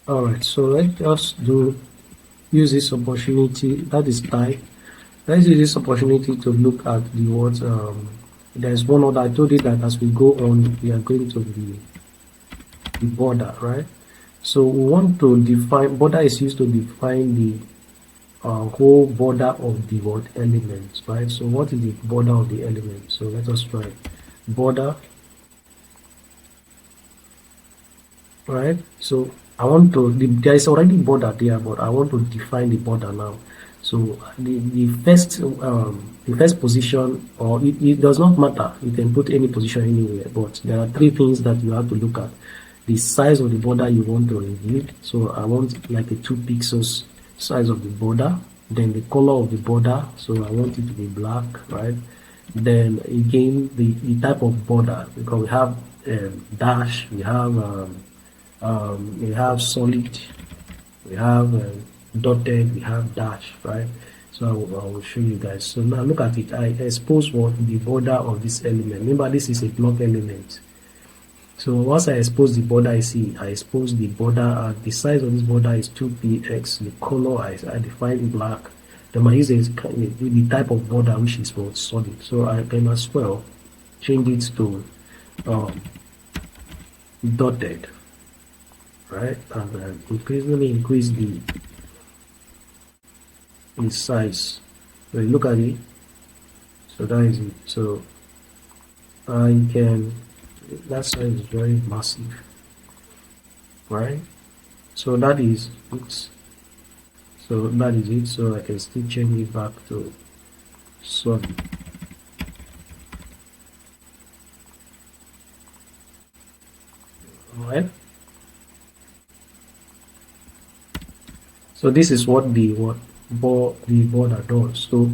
Alright, so let's just use this opportunity, that is type. Let's use this opportunity to look at the words. There's one other. I told you that as we go on, we are going to the border, right? So we want to define, border is used to define the whole border of the word elements, right? So what is the border of the element? So let us try border, right? So I want to, there is already border there, but I want to define the border now. So the first position, or it does not matter, you can put any position anywhere, but there are three things that you have to look at. The size of the border you want to reveal, so I want like a 2 pixels size of the border. Then the color of the border, so I want it to be black, right? Then again the type of border, because we have dash, we have solid, we have dotted, we have dash, right? So I will show you guys. So now look at it. I expose what the border of this element. Remember, this is a block element. So once I expose the border, I expose the border. The size of this border is 2px. The color I define black. Then I use the type of border, which is what, solid. So I can as well change it to dotted, right? And increase the size. So you look at it. So that is it. So I can, that size is very massive, right? So that is it. So that is it. So I can still change it back to solid. Alright. So this is what the border does. So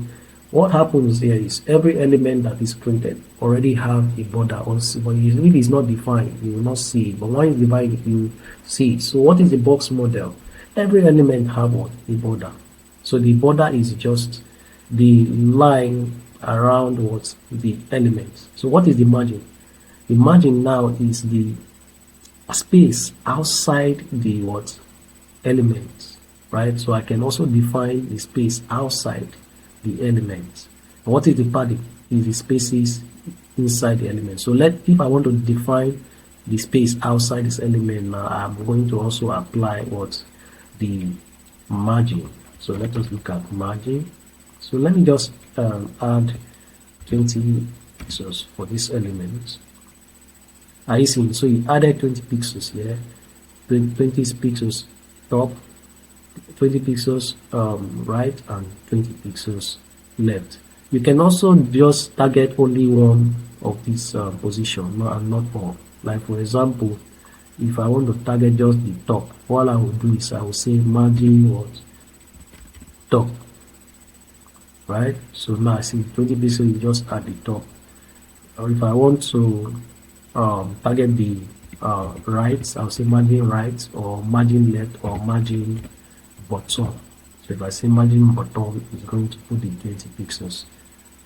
what happens here is every element that is printed already have a border on, but if it's not defined, you will not see it. But when you define it, you see it. So what is the box model? Every element have what? A border. So the border is just the line around what the element. So what is the margin? The margin now is the space outside the what element, right? So I can also define the space outside the element. And what is the padding? Is the spaces inside the element. So if I want to define the space outside this element now, I'm going to also apply what the margin. So let us look at margin. So let me just add 20 pixels for this element. Are you seeing? So you added 20 pixels here, 20 pixels top, 20 pixels right, and 20 pixels left. You can also just target only one of this position, and not all. Like for example, if I want to target just the top, what I will do is I will say margin what top, right? So now I see 20 pixels, you just add the top. Or if I want to target the right, I'll say margin right, or margin left, or margin bottom. So if I say margin bottom, it's going to put the 20 pixels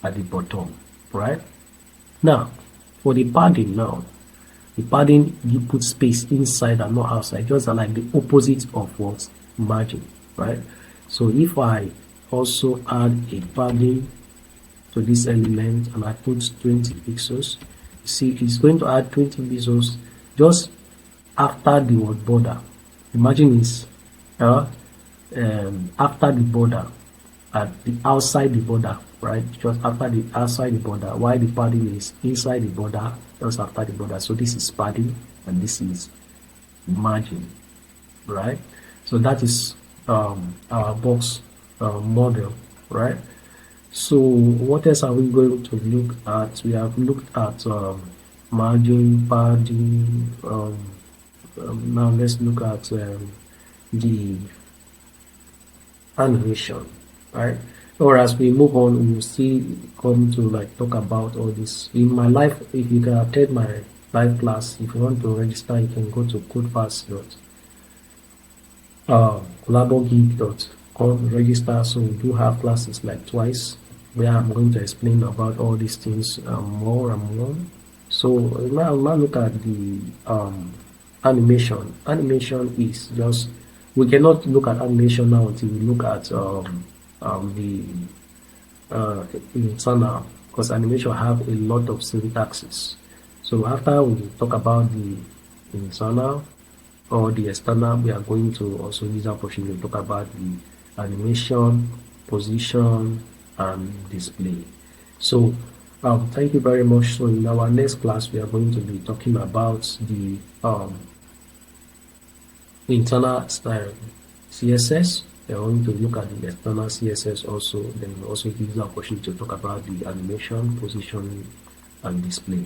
at the bottom, right? Now for the padding, the padding, you put space inside and not outside, just like the opposite of what margin, right? So if I also add a padding to this element and I put 20 pixels, see it's going to add 20 pixels just after the word border. Imagine is after the border, at the outside the border, right? Just after the outside the border, while the padding is inside the border, just after the border. So this is padding and this is margin, right? So that is our box model, right? So what else are we going to look at? We have looked at margin, padding. Now let's look at the animation, right? Or as we move on, we will still come to like talk about all this. In my life, if you can attend my live class, if you want to register, you can go to codefast.collabogig.com register. So we do have classes like twice where I'm going to explain about all these things more and more. So now look at the animation. Animation is just, we cannot look at animation now until we look at the internal, because animation have a lot of syntaxes. So after we talk about the internal or the external, we are going to also use that opportunity to talk about the animation, position, and display. So thank you very much. So in our next class, we are going to be talking about the internal style CSS. We are going to look at the external CSS also. Then we'll also use the opportunity to talk about the animation, positioning, and display.